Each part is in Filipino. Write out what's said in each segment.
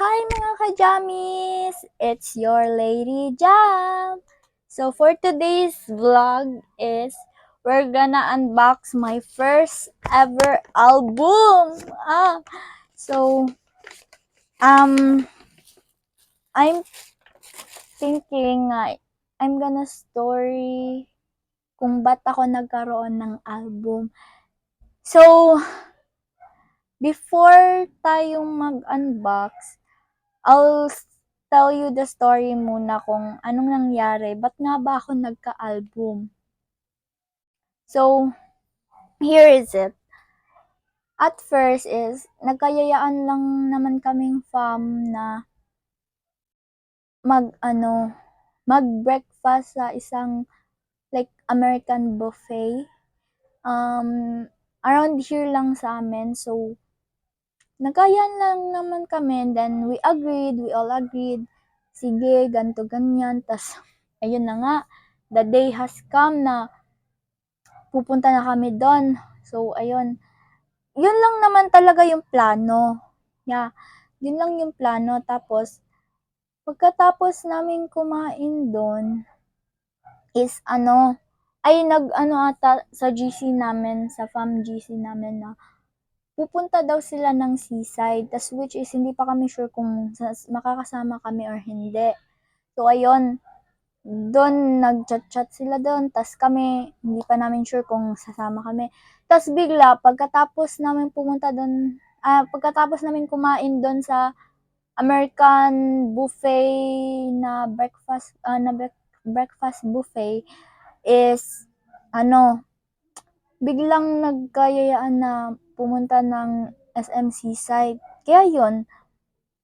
Hi mga ka-jammies! It's your Lady Jam! So for today's vlog is we're gonna unbox my first ever album! So, um, I'm thinking I'm gonna story kung ba't ako nagkaroon ng album. So, before tayong mag-unbox, I'll tell you the story muna kung anong nangyari, ba't nga ba ako nagka-album. So, here is it. At first is, nagkayayaan lang naman kaming fam na mag-breakfast sa isang like American buffet. Around here lang sa amin. So, nagkayaan lang naman kami. Then, we all agreed. Sige, ganto ganyan. Tas, ayun na nga, the day has come na pupunta na kami doon. So, ayun. Yun lang naman talaga yung plano. Yeah, yun lang yung plano. Tapos, pagkatapos namin kumain doon, is ata sa GC namin, sa fam GC namin na pupunta daw sila ng seaside. Tas which is, hindi pa kami sure kung makakasama kami or hindi. So, ayun. Doon, nag-chat-chat sila doon. Tas kami, hindi pa namin sure kung sasama kami. Tas bigla, pagkatapos namin pagkatapos namin kumain doon sa American buffet na breakfast buffet is, biglang nagkayayaan na pumunta ng SM Seaside. Kaya yun,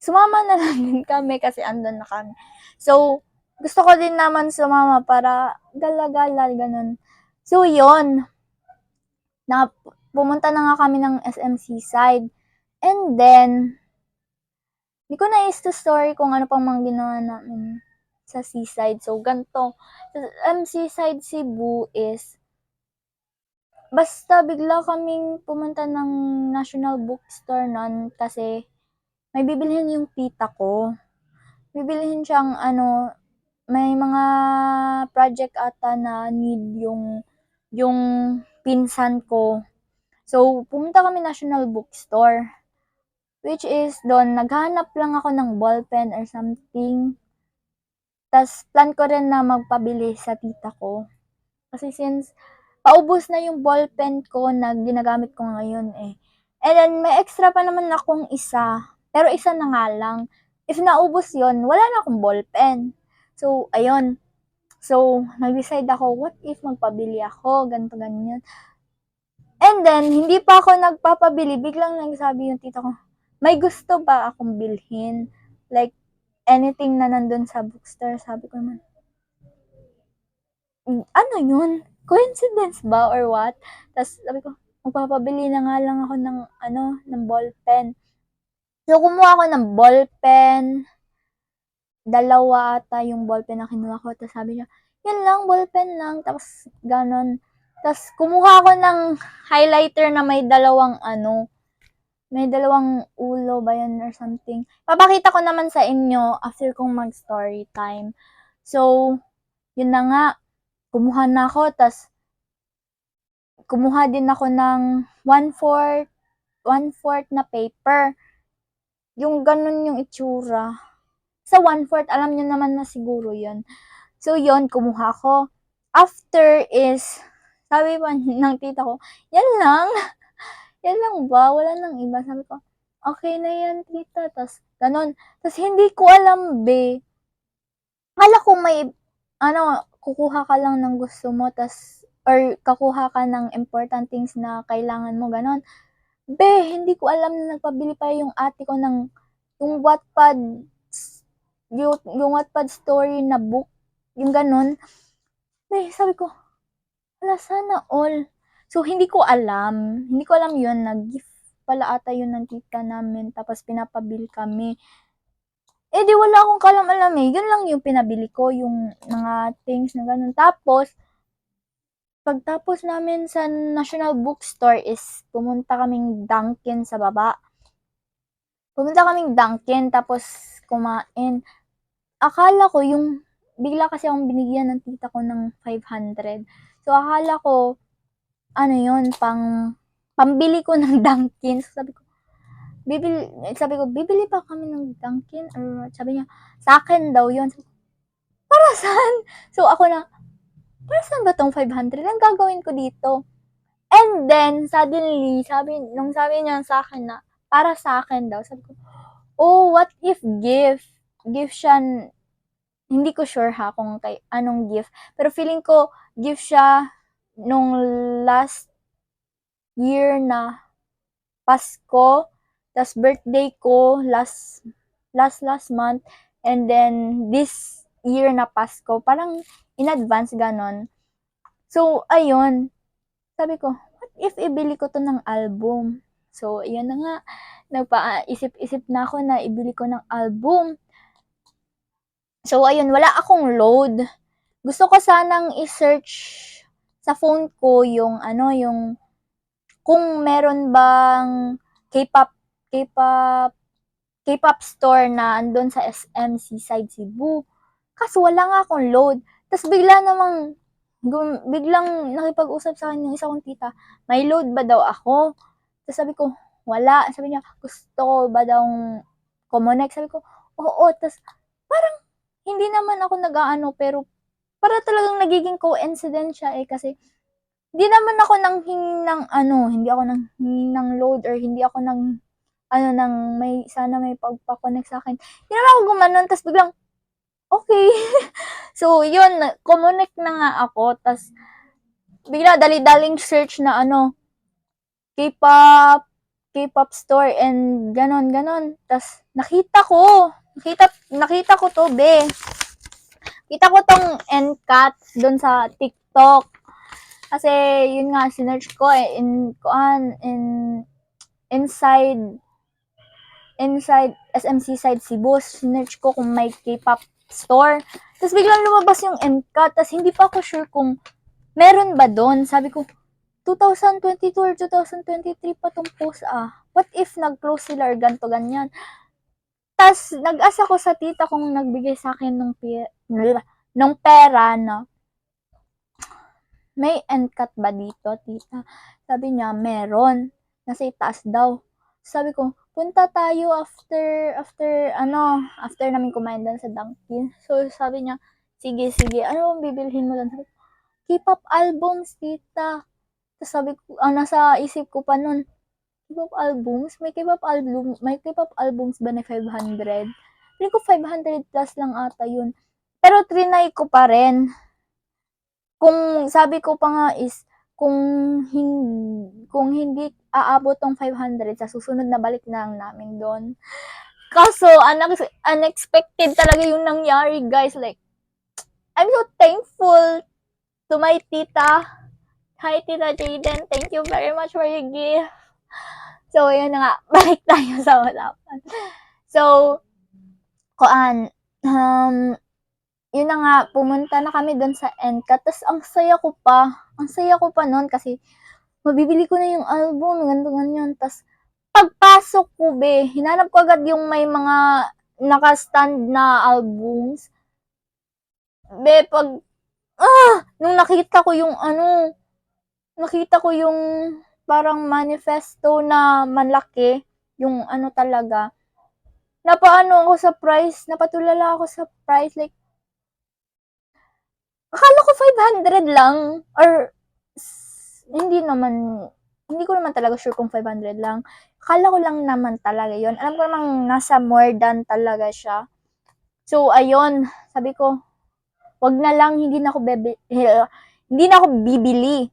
sumama na lang din kami kasi andun na kami. So, gusto ko din naman sumama para gala-gala, ganun. So, yun. Pumunta na nga kami ng SM Seaside. And then, di ko na-story kung ano pang mga ginawa namin sa Seaside. So, ganito. Sa Seaside Cebu is, basta bigla kaming pumunta ng National Bookstore nun kasi may bibilhin yung tita ko. Bibilhin siyang may mga project ata na need yung pinsan ko. So, pumunta kami National Bookstore. Which is, doon, naghanap lang ako ng ballpen or something. Tas, plan ko rin na magpabili sa tita ko. Kasi since, paubos na yung ballpen ko na ginagamit ko ngayon eh. And then, may extra pa naman akong isa. Pero isa na nga lang. If naubos yon, wala na akong ballpen. So, ayun. So, nag-decide ako, what if magpabili ako, ganito, ganyan. And then, hindi pa ako nagpapabili, biglang nagsabi yung tita ko, may gusto ba akong bilhin? Like, anything na nandun sa bookstore, sabi ko naman, ano yun? Coincidence ba or what? Tapos sabi ko, magpapabili na nga lang ako ng ballpen. So, kumuha ako ng ballpen, dalawa ata yung ballpen na kinuha ko. Tapos sabi niya, yan lang, ballpen lang. Tapos, ganon. Tapos, kumuha ako ng highlighter na may dalawang ulo ba yun or something. Papakita ko naman sa inyo after kong mag-story time. So, yun na nga. Kumuha na ako. Tapos, kumuha din ako ng 1/4 na paper. Yung ganun yung itsura. Sa 1/4, alam nyo naman na siguro yun. So, yun, kumuha ko. After is, sabi pa ng tita ko, yan lang? Yan lang ba? Wala nang iba. Sabi ko, okay na yan, tita. Tapos, ganun. Tapos, hindi ko alam, be. Akala ko may, kukuha ka lang ng gusto mo, tas, or kakuha ka ng important things na kailangan mo, ganun. Be, hindi ko alam na nagpabili pa yung ate ko ng, yung Wattpad story na book, yung ganun. Be, sabi ko, wala sana all. So, hindi ko alam yun, nag-gift pala ata yun ng tita namin, tapos pinapabili kami. Eh, di wala akong kalam-alam eh. Yun lang yung pinabili ko, yung mga things na ganun. Tapos, pagtapos namin sa National Bookstore is pumunta kaming Dunkin sa baba. Pumunta kaming Dunkin, tapos kumain. Akala ko bigla kasi akong binigyan ng tita ko ng 500. So, akala ko, yun, pambili ko ng Dunkin. So, sabi ko, bibili ba kami ng Dunkin? Or sabi niya, sa akin daw yun. So, para saan? So, ako na, para saan ba tong 500? Ang gagawin ko dito? And then, suddenly, sabi niya sa akin na, para sa akin daw. Sabi ko, oh, what if gift? Gift siya, hindi ko sure ha kung anong gift. Pero feeling ko, gift siya nung last year na Pasko. Tas birthday ko last month. And then, this year na Pasko. Parang in advance, ganon. So, ayun. Sabi ko, what if ibili ko to ng album? So, ayun na nga. Nagpa-isip-isip na ako na ibili ko ng album. So, ayun, wala akong load. Gusto ko sanang i-search sa phone ko yung kung meron bang K-pop store na andun sa SM Seaside Cebu. Kaso wala nga akong load. Tapos biglang nakipag-usap sa akin yung isa kong tita, may load ba daw ako? Tapos sabi ko, wala. Sabi niya, gusto ko ba daw kumonek? Sabi ko, oo. Tapos parang hindi naman ako nag-aano, pero para talagang nagiging coincidence siya kasi hindi naman ako hindi ako nang hingi ng load or hindi ako sana may pagpa-connect sa akin. Hindi naman ako gumanon, tapos biglang, okay. So, yun, kumonek na nga ako, tapos bigla dali-daling search na K-pop, K-pop store and ganon. Tapos nakita ko to, be. Kita ko tong NCAT doon sa TikTok. Kasi yun nga sinearch ko inside SMC side Cebu. Sinearch ko kung may K-pop store. Tapos biglang lumabas yung NCAT. Tapos hindi pa ako sure kung meron ba doon. Sabi ko, 2022 or 2023 pa tong post What if nag-close sila or ganto ganyan? Tapos nag-asa ko sa tita kung nagbigay sa akin ng pera na may NCAT ba dito, tita? Sabi niya, meron. Nasa itaas daw. Sabi ko, punta tayo after namin kumain doon sa Dunkin. So, sabi niya, sige, ano bang bibilhin mo doon? Sabi ko, K-pop albums, tita. Tapos sabi ko, nasa isip ko pa nun, K-pop albums? May K-pop albums ba na 500? Hindi ko 500 plus lang ata yun. Pero trinay ko pa rin. Kung sabi ko pa nga is, kung hindi aabot tong 500, sa susunod na balik na lang namin doon. Kaso, unexpected talaga yung nangyari, guys. Like, I'm so thankful to my tita. Hi, Tita Jaden. Thank you very much for your gift. So, yun na nga. Balik tayo sa usapan. So, yun na nga, pumunta na kami doon sa NCAT. Tapos, ang saya ko pa noon kasi mabibili ko na yung album, ganyan. Tapos, pagpasok ko, hinanap ko agad yung may mga naka-stand na albums. Nung nakita ko yung parang manifesto na malaki, yung talaga, napatulala ako sa price, like, akala ko 500 lang, or, hindi ko naman talaga sure kung 500 lang. Akala ko lang naman talaga yon. Alam ko namang nasa more than talaga siya. So, ayun, sabi ko, wag na lang, hindi na ako bibili.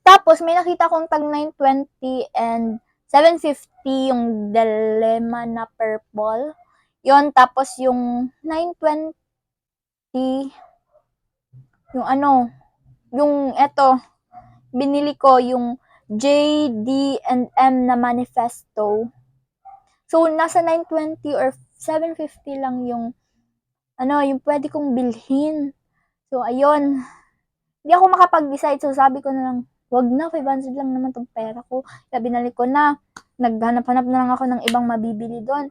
Tapos, may nakita kong tag 920 and 750 yung Dilemma na purple. Yon, tapos yung 920, yung binili ko yung JD&M na manifesto. So, nasa 920 or 750 lang yung pwede kong bilhin. So, ayun. Hindi ako makapag-decide. So, sabi ko na lang, wag na, 500 lang naman tong pera ko. Kaya binalik ko na. Naghanap-hanap na lang ako ng ibang mabibili doon.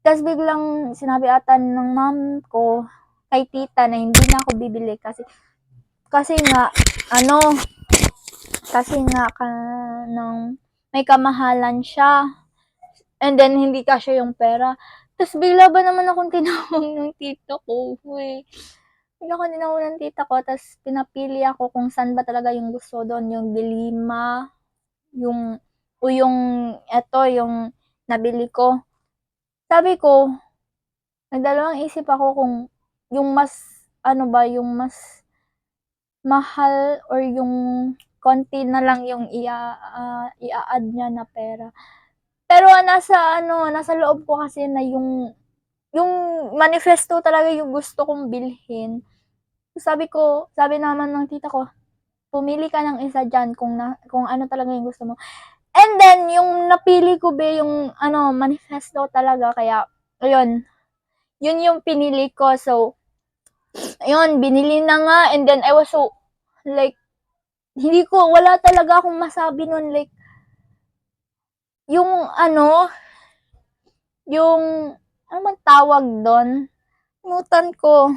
Tapos biglang sinabi ata ng mom ko kay tita na hindi na ako bibili kasi nga ano kasi nga may kamahalan siya. And then hindi kasya yung pera. Tapos bigla ba naman akong tinawag ng tito ko. Bigla akong tinawag ng tita ko. Tapos pinapili ako kung saan ba talaga yung gusto doon. Yung Dilima, yung nabili ko. Sabi ko, nagdalawang isip ako kung yung yung mas mahal or yung konti na lang yung i-add niya na pera. Pero nasa loob ko kasi na yung manifesto talaga yung gusto kong bilhin. Sabi naman ng tita ko, pumili ka ng isa dyan kung ano talaga yung gusto mo. And then, yung napili ko yung manifesto talaga. Kaya, ayun, yun yung pinili ko. So, ayun, binili na nga. And then, I was so, like, wala talaga akong masabi nun. Like, yung man tawag doon? Nutan ko.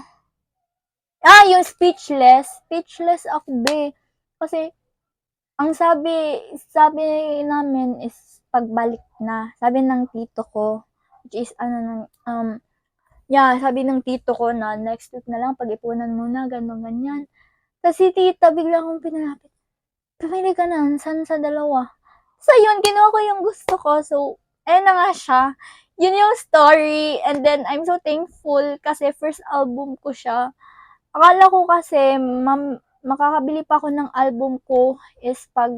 Yung speechless. Speechless ako, be. Kasi, ang sabi namin is pagbalik na. Sabi ng tito ko, which is, sabi ng tito ko na next week na lang, pag-ipunan muna, gano'n, ganyan. Tapos si tita, bigla akong pinalapit. Pumili ka na, saan sa dalawa? So, yun, ginawa ko yung gusto ko. So, ayun na nga siya. Yun yung story. And then, I'm so thankful kasi first album ko siya. Akala ko kasi, makakabili pa ako ng album ko is pag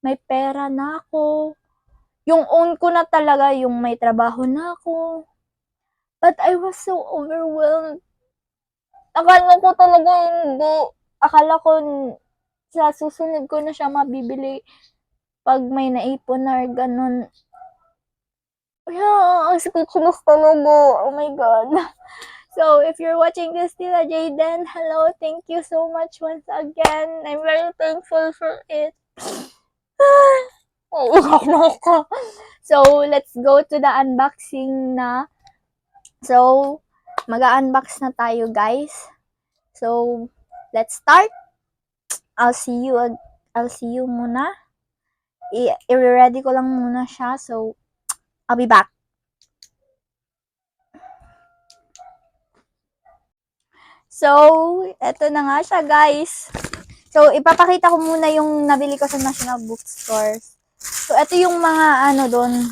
may pera na ako. Yung own ko na talaga, yung may trabaho na ako. But I was so overwhelmed. Akala ko talaga hindi. Akala ko sa susunod ko na siya mabibili pag may naipon na or ganun. Yeah, ang speechless talaga. Oh my God. So, if you're watching this, Tita Jayden, hello, thank you so much once again. I'm very thankful for it. So, let's go to the unboxing na. So, mag-unbox na tayo, guys. So, let's start. I'll see you muna. I-ready ko lang muna siya. So, I'll be back. So, eto na nga siya, guys. So, ipapakita ko muna yung nabili ko sa National Bookstores. So, eto yung mga doon.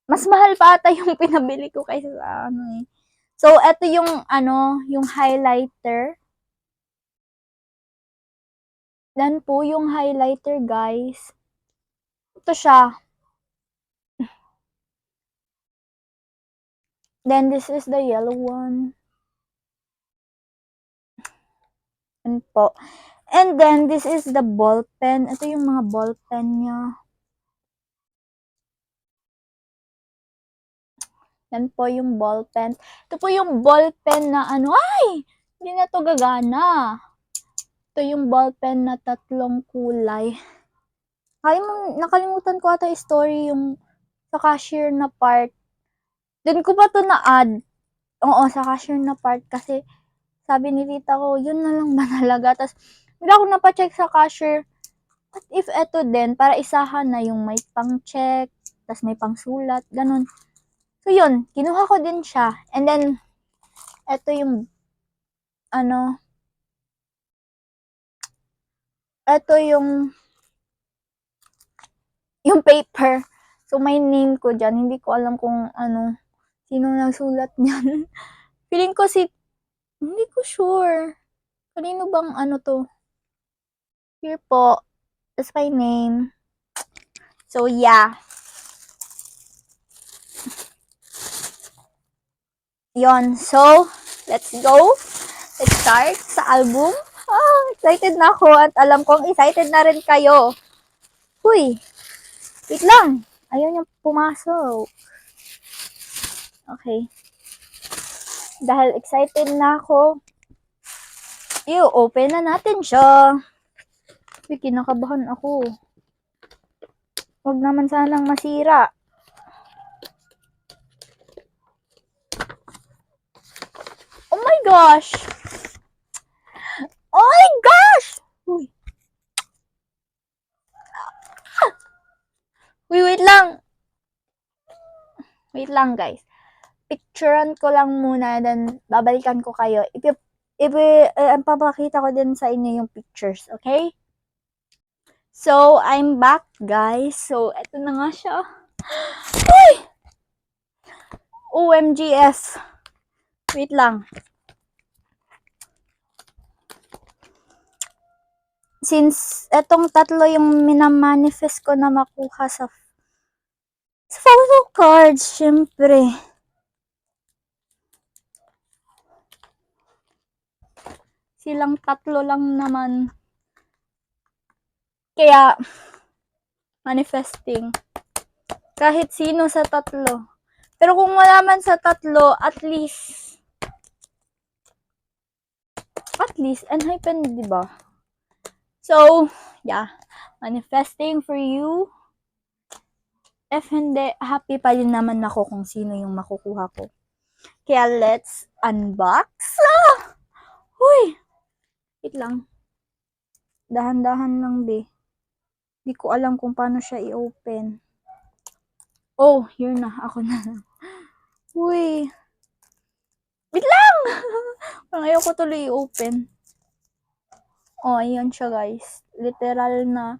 Mas mahal pa ata yung pinabili ko kaysa sa eh. So, eto yung yung highlighter. Yan po yung highlighter, guys. Ito siya. Then, this is the yellow one. Yan po. And then, this is the ball pen. Ito yung mga ball pen niya. Yan po yung ball pen. Ito po yung ball pen na ay! Hindi na to gagana. Ito yung ball pen na 3 kulay. Nakalimutan ko ata yung story yung sa cashier na part. Doon ko pa to na-add. Oo, sa cashier na part kasi sabi ni tita ko, yun na lang ba talaga? Tapos, bigla ako napacheck sa cashier. What if eto din, para isahan na yung may pang-check, tapos may pang-sulat, ganun. So, yun, kinuha ko din siya. And then, eto yung, eto yung paper. So, may name ko dyan. Hindi ko alam kung sino nagsulat niyan. Feeling ko hindi ko sure. Kanino bang to? Here po. That's my name. So, yeah. Yon. So, let's go. Let's start sa album. Excited na ako at alam kong excited na rin kayo. Huy. Wait lang. Ayaw niyang pumasok. Okay. Dahil excited na ako, i-open na natin siya. Uy, kinakabahan ako. Huwag naman sanang masira. Oh my gosh! Oh my gosh! Uy. Uy, wait lang. Wait lang, guys. Picturean ko lang muna, then babalikan ko kayo. Papakita ko din sa inyo yung pictures, okay? So, I'm back, guys. So, eto na nga siya. Uy! OMGS. Wait lang. Since etong tatlo yung minamanifest ko na makuha sa photo cards, syempre. Silang tatlo lang naman. Kaya, manifesting. Kahit sino sa tatlo. Pero kung wala man sa tatlo, at least, unhyped, diba? So, yeah. Manifesting for you. If hindi, happy pa din naman ako kung sino yung makukuha ko. Kaya let's unbox. Huy! Wait lang. Dahan-dahan lang, be. Di ko alam kung paano siya i-open. Oh, here na. Ako na. Huy. Wait lang! Parang ayoko tuloy i-open. Oh, ayan siya, guys. Literal na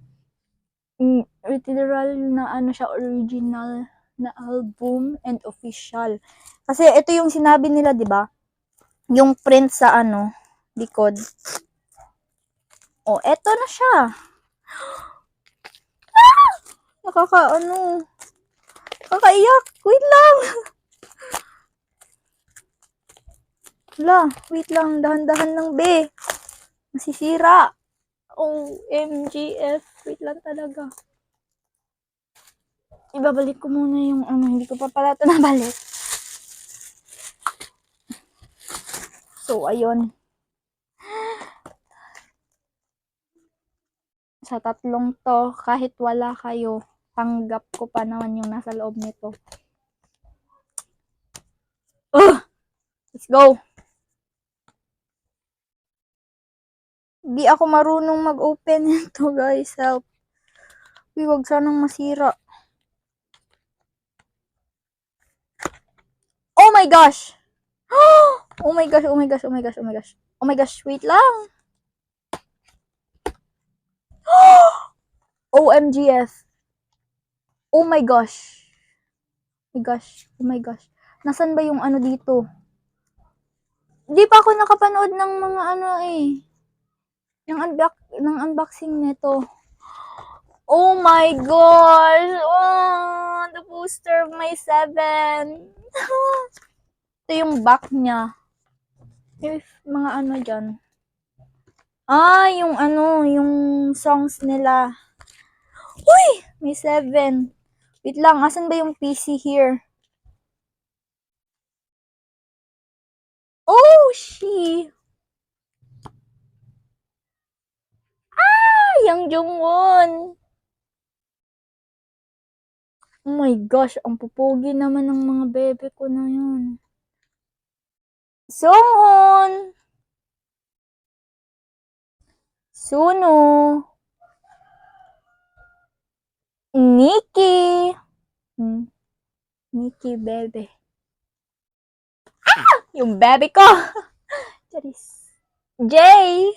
ano siya, original na album and official. Kasi ito yung sinabi nila, 'di ba? Yung print sa ano, likod. Oh, eto na siya. Nakakaiyak. Wait lang. Wala, wait lang. Dahan-dahan lang, be. Masisira. OMGF. Wait lang talaga. Ibabalik ko muna yung ano, hindi ko pa pala ito nabalik. So, ayun. Sa tatlong to, kahit wala kayo, tanggap ko pa naman yung nasa loob nito. Let's go! Di ako marunong mag-open nito, guys. Help. Huwag sanang masira. Oh my gosh! Oh my gosh, oh my gosh, oh my gosh, oh my gosh. Oh my gosh, wait lang. OMGF. Oh my gosh. Oh my gosh, oh my gosh. Nasaan ba yung ano dito? Di pa ako nakapanood ng mga ano eh. Ng unboxing nito. Oh my gosh! Oh, the booster of my 7. Ito yung back niya. If mga ano dyan. Ah, yung ano, yung songs nila. Uy! May 7. Wait lang, asan ba yung PC here? Oh, she! Ah! Yang Jungwon! Oh my gosh, ang pupugi naman ng mga bebe ko na yun. Songhon! Suno! Nikki! Nikki, bebe. Ah! Yung bebe ko! Charis. Jay!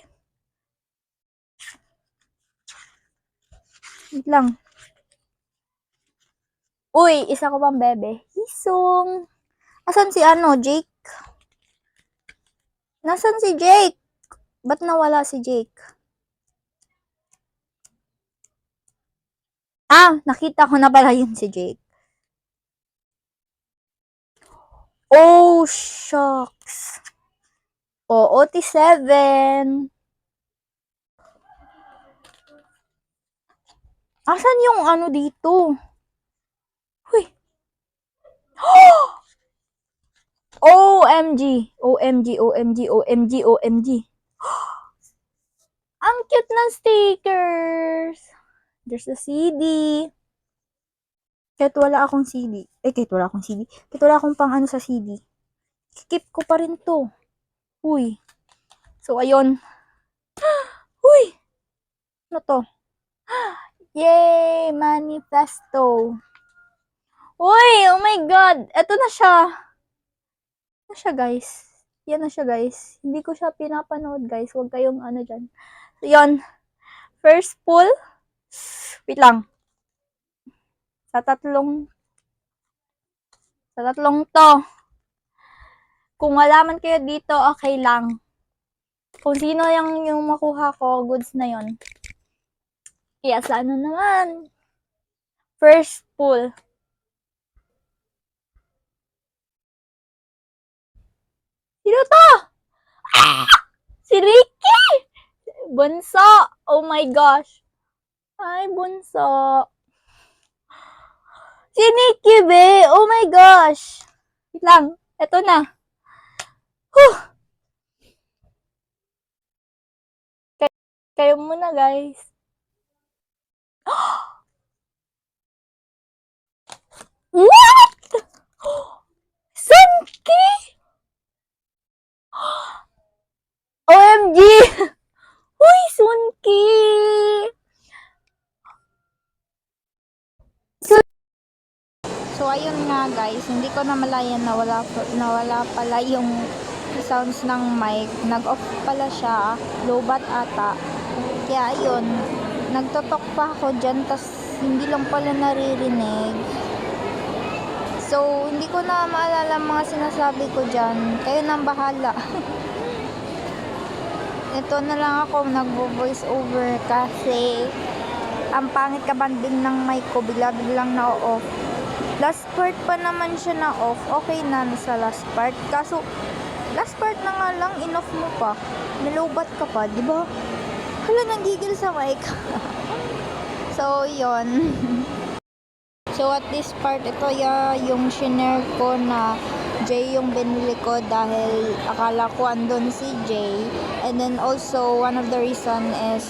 Wait lang. Uy, isa ko pang bebe. Hisong. Asan si ano, Jake? Nasaan si Jake? Ba't nawala si Jake? Ah, nakita ko na pala yun si Jake. Oh, shucks. Oh, OT7. Asan yung ano dito? Huy. OMG. OMG, OMG, OMG, OMG. Ang cute na stickers. There's a CD. Kahit wala akong CD. Kahit wala akong pang ano sa CD. Skip ko pa rin to. Uy. So, ayun. Uy! Ano to? Yay! Manifesto. Uy! Oh my God! Eto na siya. Ano siya, guys? Yan na siya, guys. Hindi ko siya pinapanood, guys. Huwag kayong ano dyan. So, yun. First pull. Wait lang. Sa tatlong to. Kung wala man kayo dito, okay lang. Kung sino yung makuha ko, goods na yon. Kaya sa ano naman? First pull. Sino to? Si Ricky! Bunso! Oh my gosh. Hi, Bunso. Si Nikki, be! Oh my gosh. Wait lang. Eto na. Whew! Kayo muna, guys. What? Sunki? OMG! Uy, Sunki! So, ayun nga guys, hindi ko na malayan na wala pala yung sounds ng mic. Nag-off pala siya, low-bat ata. Kaya ayun, nagtotok pa ako dyan, tas hindi lang pala naririnig. So, hindi ko na maalala mga sinasabi ko dyan. Kayo nang bahala. Ito na lang ako nagvo-voice over kasi ang pangit kabanding ng mic ko, bigla-biglang na-off. Last part pa naman siya na off. Okay na sa last part. Kaso, last part na nga lang, in-off mo pa. Nilobat ka pa, di ba? Hala, nanggigil sa mic. So, yon. So, at this part, ito yung shinare ko na J yung binili ko dahil akala ko andun si J. And then also, one of the reason is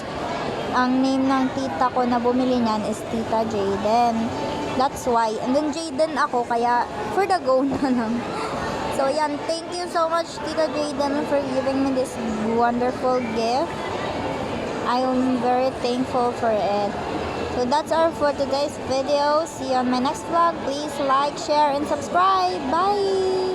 ang name ng tita ko na bumili niyan is Tita Jayden. That's why. And then Jayden ako, kaya for the go na lang. So yan, thank you so much Tita Jayden for giving me this wonderful gift. I am very thankful for it. So that's all for today's video. See you on my next vlog. Please like, share, and subscribe. Bye!